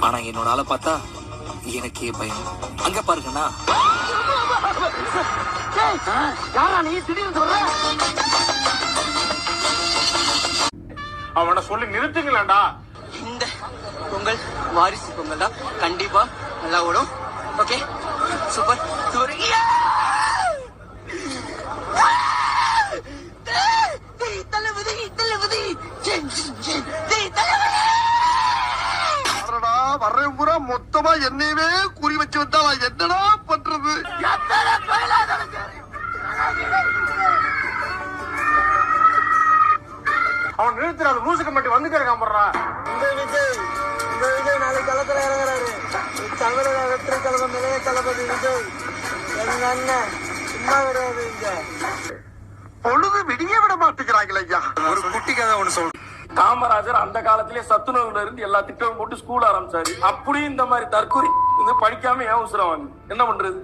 ஆனா என்னோட ஆளை பார்த்தா எனக்கே பயம். அங்க பாருங்கண்ணா. அவனை சொல்லி நிறுத்துங்களேன்டா. இந்த பொங்கல் வாரிசு பொங்கல் தான் கண்டிப்பா நல்லா ஓடும். Okay super super. Thalapathy Thalapathy வர்றேன் பூரா மொத்தமா என்னையவே குறி வச்சு வந்தா என்னடா பண்றது? அவன் நிறுத்துறாரு. லூசுக்கு மட்டும் வந்துட்டே இருக்கான் போடுறா. இந்த விஜய் நாளைக்கு களத்துல இறங்குறாரு. தமிழக வெற்றி கழகம் இளைய தளபதி விஜய் எங்க அண்ணன் சும்மா கிடையாது. இங்க பொழுது விடிய விட மாட்டேங்கிறாங்களே ஐயா. ஒரு குட்டி கதை ஒண்ணு சொல்லு. காமராஜர் அந்த காலத்திலே சத்துணவுல இருந்து எல்லா திட்டமும் போட்டு ஸ்கூல் ஆரம்பிச்சாரு. அப்படியும் இந்த மாதிரி தற்கொலை படிக்காம ஏன் உசுரம் என்ன பண்றது?